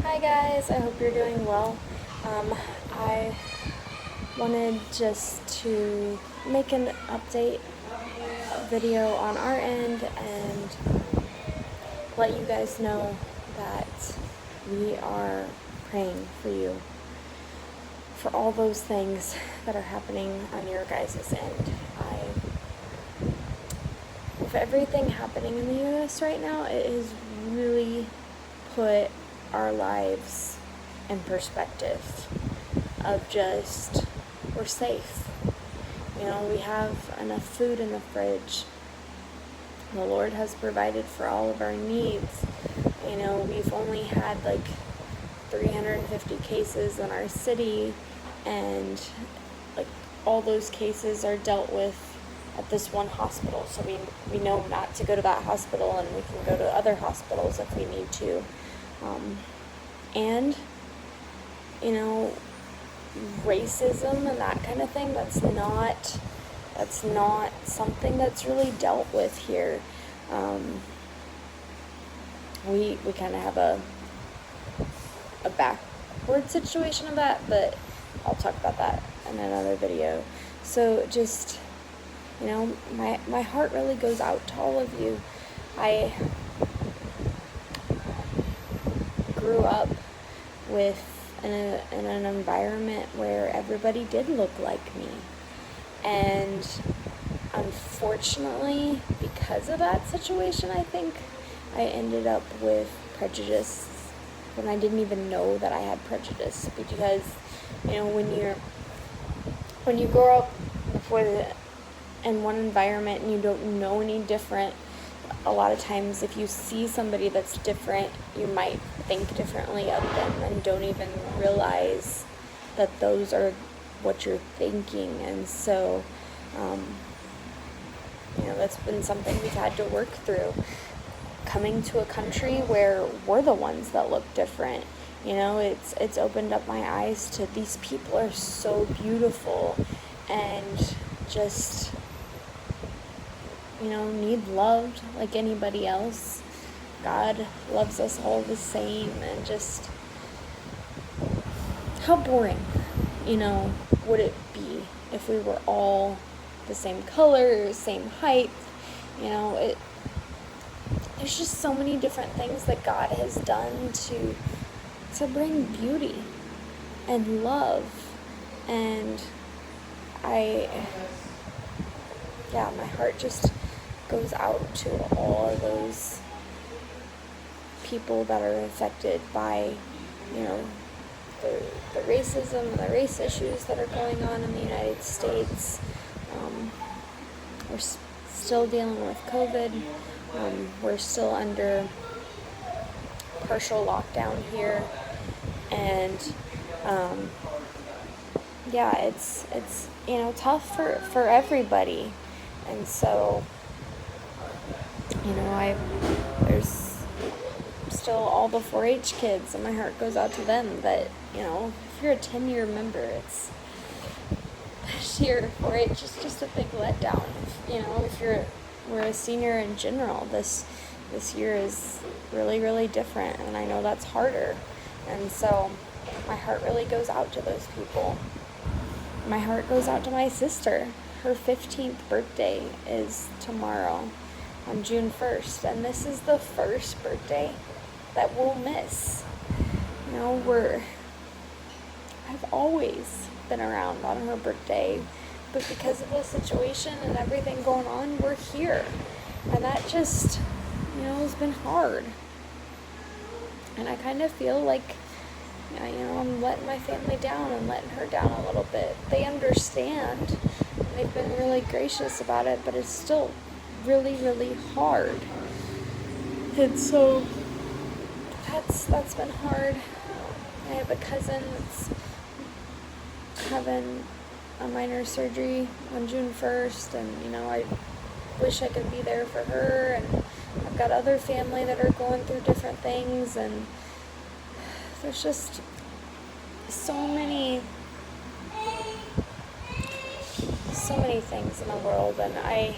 Hi guys, I hope you're doing well. I wanted just to make an update video on our end and let you guys know that we are praying for you for all those things that are happening on your guys' end. With everything happening in the U.S. right now, it has really put our lives in perspective of just, we're safe. We have enough food in the fridge. The Lord has provided for all of our needs. We've only had like 350 cases in our city, and like all those cases are dealt with at this one hospital. So we know not to go to that hospital, and we can go to other hospitals if we need to. And racism and that kind of thing, that's not something that's really dealt with here. We kind of have a backward situation of that, but I'll talk about that in another video. So just, my heart really goes out to all of you. I grew up with in an environment where everybody did look like me, and unfortunately, because of that situation, I think I ended up with prejudice when I didn't even know that I had prejudice. Because when you grow up in one environment and you don't know any different, a lot of times if you see somebody that's different, you might think differently of them and don't even realize that those are what you're thinking. And so that's been something we've had to work through, coming to a country where we're the ones that look different. It's opened up my eyes to, these people are so beautiful and just need loved like anybody else. God loves us all the same. And just, how boring would it be if we were all the same color, same height? There's just so many different things that God has done to bring beauty and love. And my heart just goes out to all of those people that are affected by the racism and the race issues that are going on in the United States. We're still dealing with COVID. We're still under partial lockdown here, and it's tough for everybody. And so there's still all the 4-H kids, and my heart goes out to them. That if you're a 10-year member, this year 4-H is just a big letdown. If we're a senior in general, this year is really, really different, and I know that's harder. And so my heart really goes out to those people. My heart goes out to my sister. Her 15th birthday is tomorrow, on June 1st, and this is the first birthday that we'll miss. I've always been around on her birthday, but because of the situation and everything going on, we're here. And that just, has been hard. And I kind of feel like, I'm letting my family down and letting her down a little bit. They understand. They've been really gracious about it, but it's still really, really hard. And so that's been hard. I have a cousin that's having a minor surgery on June 1st, and I wish I could be there for her. And I've got other family that are going through different things, and there's just so many things in the world. And I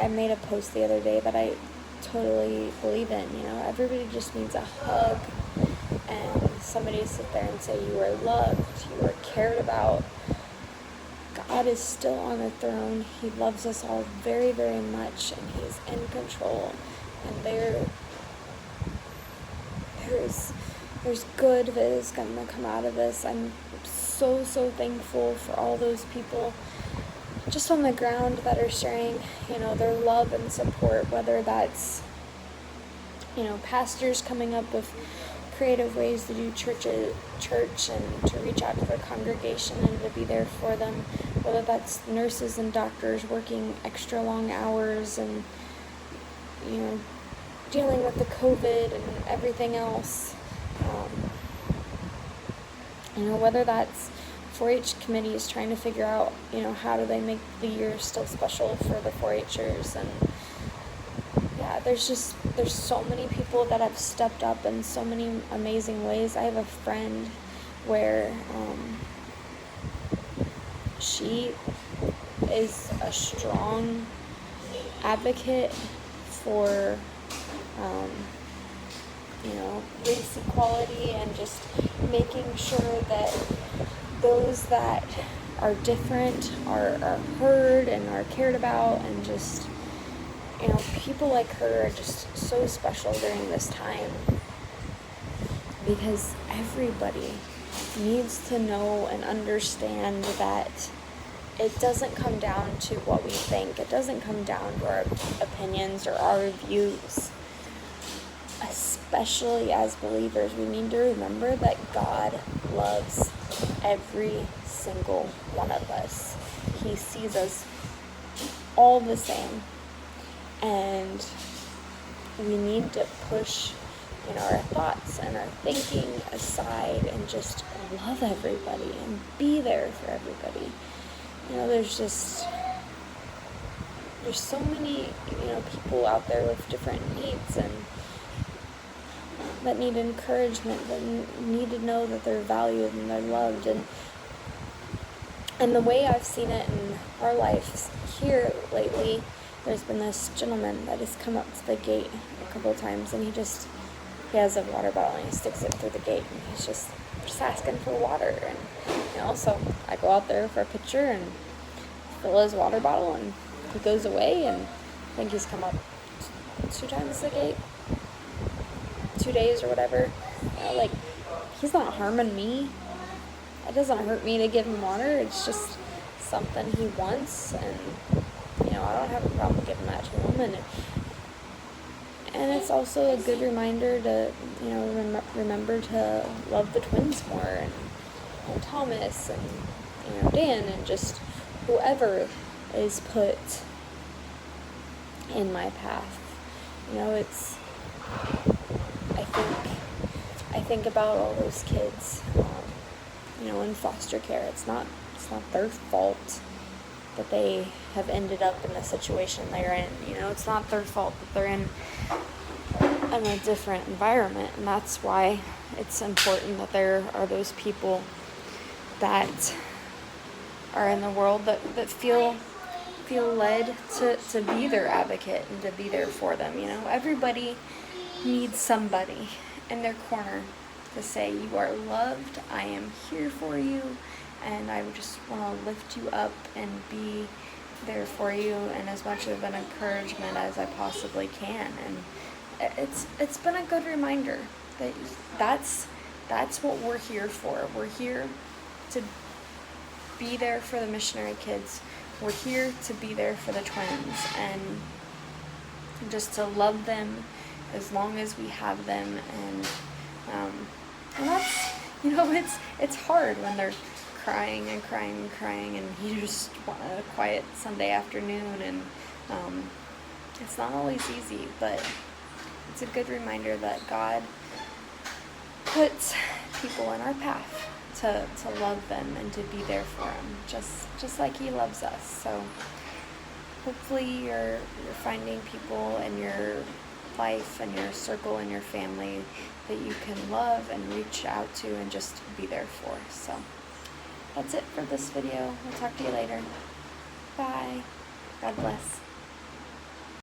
made a post the other day that I totally believe in. Everybody just needs a hug and somebody to sit there and say you are loved, you are cared about. God is still on the throne. He loves us all very, very much, and He's in control. And there's good that is going to come out of this. I'm so, so thankful for all those people just on the ground that are sharing, their love and support, whether that's, pastors coming up with creative ways to do church and to reach out to their congregation and to be there for them, whether that's nurses and doctors working extra long hours and, dealing with the COVID and everything else, whether that's 4-H committees trying to figure out, how do they make the year still special for the 4-Hers. And yeah, there's so many people that have stepped up in so many amazing ways. I have a friend where she is a strong advocate for race equality and just making sure that those that are different are heard and are cared about, and just, people like her are just so special during this time, because everybody needs to know and understand that it doesn't come down to what we think. It doesn't come down to our opinions or our views. Especially as believers, we need to remember that God loves every single one of us. He sees us all the same. And we need to push, our thoughts and our thinking aside and just love everybody and be there for everybody. There's so many, people out there with different needs and that need encouragement, that need to know that they're valued and they're loved. And the way I've seen it in our lives here lately, there's been this gentleman that has come up to the gate a couple of times, and he has a water bottle and he sticks it through the gate, and he's just asking for water. And so I go out there for a picture and fill his water bottle, and he goes away, and I think he's come up 2 times the gate, 2 days or whatever. He's not harming me. It doesn't hurt me to give him water. It's just something he wants, and I don't have a problem giving that to him. And it's also a good reminder to remember to love the twins more, and Thomas and Dan, and just whoever is put in my path. It's I think about all those kids, in foster care. It's not their fault that they have ended up in the situation they're in. It's not their fault that they're in a different environment, and that's why it's important that there are those people that are in the world that feel led to be their advocate and to be there for them. Everybody needs somebody in their corner to say, you are loved, I am here for you, and I just want to lift you up and be there for you, and as much of an encouragement as I possibly can. And it's been a good reminder that that's what we're here for. We're here to be there for the missionary kids. We're here to be there for the twins, and just to love them as long as we have them. And that's, it's hard when they're crying and crying and crying, and you just want a quiet Sunday afternoon, and it's not always easy, but it's a good reminder that God puts people in our path to love them and to be there for them, just like He loves us. So hopefully you're finding people in your life and your circle and your family that you can love and reach out to and just be there for. So that's it for this video. We'll talk to you later. Bye. God bless.